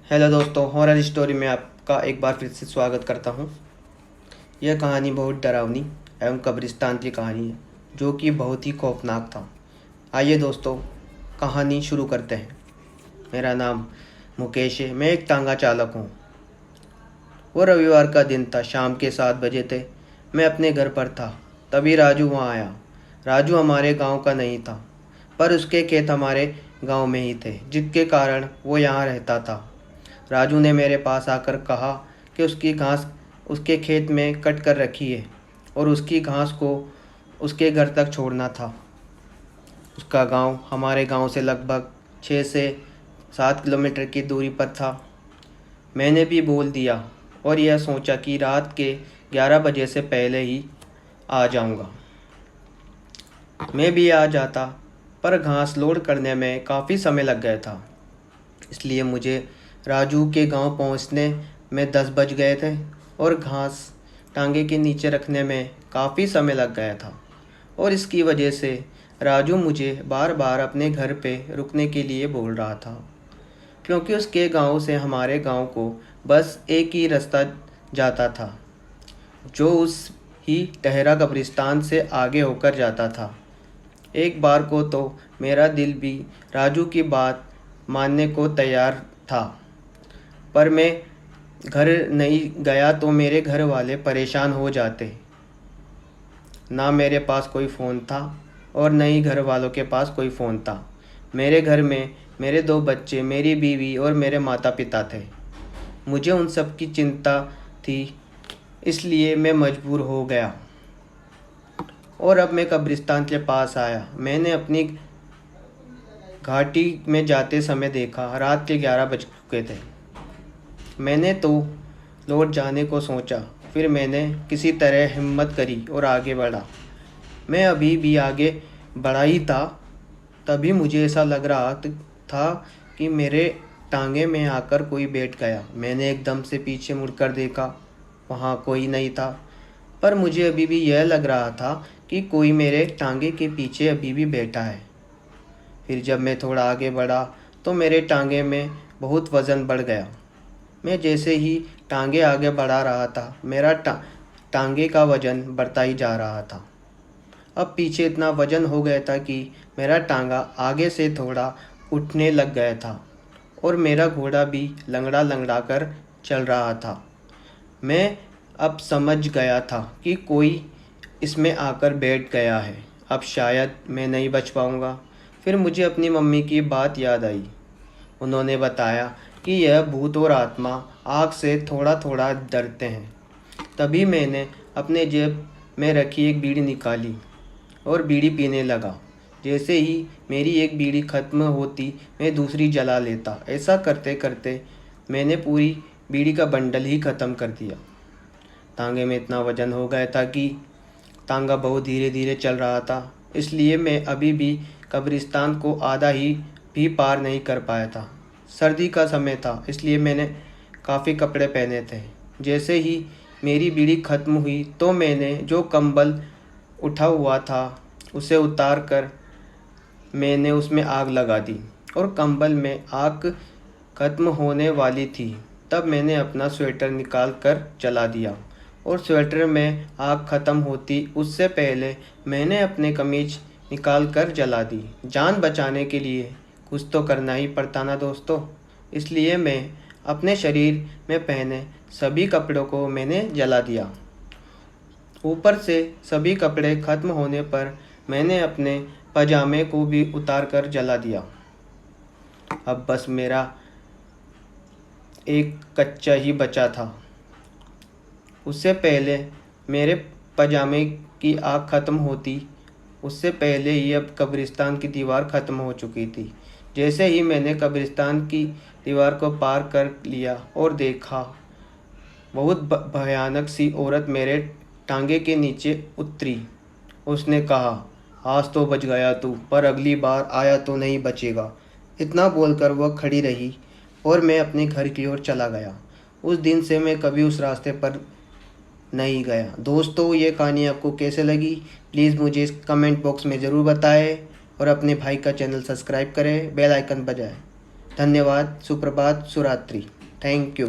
Hello दोस्तों, horror story में आपका एक बार फिर से स्वागत करता हूँ। यह कहानी बहुत डरावनी एवं कब्रिस्तान की कहानी है, जो कि बहुत ही खौफनाक था। आइए दोस्तों, कहानी शुरू करते हैं। मेरा नाम मुकेश है, मैं एक तांगा चालक हूँ। वो रविवार का दिन था, शाम के 7 बजे थे। मैं अपने घर पर था, तभी राजू वहाँ आया। राजू हमारे गांव का नहीं था, पर उसके खेत हमारे गांव में ही थे, जिसके कारण वो यहाँ रहता था। राजू ने मेरे पास आकर कहा कि उसकी घास उसके खेत में कट कर रखी है और उसकी घास को उसके घर तक छोड़ना था। उसका गांव हमारे गांव से लगभग 6 से 7 किलोमीटर की दूरी पर था। मैंने भी बोल दिया और यह सोचा कि रात के 11 बजे से पहले ही आ जाऊंगा। मैं भी आ जाता, पर घास लोड करने में काफ़ी समय लग गया था, इसलिए मुझे राजू के गांव पहुंचने में 10 बज गए थे और घास टांगे के नीचे रखने में काफ़ी समय लग गया था। और इसकी वजह से राजू मुझे बार बार अपने घर पे रुकने के लिए बोल रहा था, क्योंकि उसके गांव से हमारे गांव को बस एक ही रास्ता जाता था, जो उस ही टहरा कब्रिस्तान से आगे होकर जाता था। एक बार को तो मेरा दिल भी राजू की बात मानने को तैयार था, पर मैं घर नहीं गया तो मेरे घर वाले परेशान हो जाते। ना मेरे पास कोई फ़ोन था और न ही घर वालों के पास कोई फ़ोन था। मेरे घर में मेरे 2 बच्चे, मेरी बीवी और मेरे माता पिता थे। मुझे उन सब की चिंता थी, इसलिए मैं मजबूर हो गया। और अब मैं कब्रिस्तान के पास आया। मैंने अपनी घाटी में जाते समय देखा, रात के 11 बज चुके थे। मैंने तो लौट जाने को सोचा, फिर मैंने किसी तरह हिम्मत करी और आगे बढ़ा। मैं अभी भी आगे बढ़ा ही था, तभी मुझे ऐसा लग रहा था कि मेरे टांगे में आकर कोई बैठ गया। मैंने एकदम से पीछे मुड़कर देखा, वहाँ कोई नहीं था, पर मुझे अभी भी यह लग रहा था कि कोई मेरे टांगे के पीछे अभी भी बैठा है। फिर जब मैं थोड़ा आगे बढ़ा तो मेरे टांगे में बहुत वज़न बढ़ गया। मैं जैसे ही टांगे आगे बढ़ा रहा था, मेरा टांगे का वज़न बढ़ता ही जा रहा था। अब पीछे इतना वज़न हो गया था कि मेरा टांगा आगे से थोड़ा उठने लग गया था और मेरा घोड़ा भी लंगड़ा लंगड़ा कर चल रहा था। मैं अब समझ गया था कि कोई इसमें आकर बैठ गया है। अब शायद मैं नहीं बच पाऊँगा। फिर मुझे अपनी मम्मी की बात याद आई। उन्होंने बताया कि यह भूत और आत्मा आग से थोड़ा थोड़ा डरते हैं। तभी मैंने अपने जेब में रखी एक बीड़ी निकाली और बीड़ी पीने लगा। जैसे ही मेरी एक बीड़ी ख़त्म होती, मैं दूसरी जला लेता। ऐसा करते करते मैंने पूरी बीड़ी का बंडल ही ख़त्म कर दिया। तांगे में इतना वज़न हो गया था कि तांगा बहुत धीरे धीरे चल रहा था, इसलिए मैं अभी भी कब्रिस्तान को आधा ही भी पार नहीं कर पाया था। सर्दी का समय था, इसलिए मैंने काफ़ी कपड़े पहने थे। जैसे ही मेरी बीड़ी ख़त्म हुई तो मैंने जो कंबल उठा हुआ था उसे उतार कर मैंने उसमें आग लगा दी और कंबल में आग ख़त्म होने वाली थी तब मैंने अपना स्वेटर निकाल कर जला दिया और स्वेटर में आग ख़त्म होती उससे पहले मैंने अपने कमीज निकाल कर जला दी। जान बचाने के लिए कुछ तो करना ही पड़ता ना दोस्तों, इसलिए मैं अपने शरीर में पहने सभी कपड़ों को मैंने जला दिया। ऊपर से सभी कपड़े ख़त्म होने पर मैंने अपने पजामे को भी उतार कर जला दिया। अब बस मेरा एक कच्चा ही बचा था। उससे पहले मेरे पजामे की आग ख़त्म होती, उससे पहले ही अब कब्रिस्तान की दीवार ख़त्म हो चुकी थी। जैसे ही मैंने कब्रिस्तान की दीवार को पार कर लिया और देखा, बहुत भयानक सी औरत मेरे टांगे के नीचे उतरी। उसने कहा, आज तो बच गया तू, पर अगली बार आया तो नहीं बचेगा। इतना बोलकर वह खड़ी रही और मैं अपने घर की ओर चला गया। उस दिन से मैं कभी उस रास्ते पर नहीं गया। दोस्तों, ये कहानी आपको कैसे लगी, प्लीज़ मुझे इस कमेंट बॉक्स में ज़रूर बताएं और अपने भाई का चैनल सब्सक्राइब करें, बेल आइकन बजाएं। धन्यवाद, सुप्रभात, सुरात्रि। Thank you.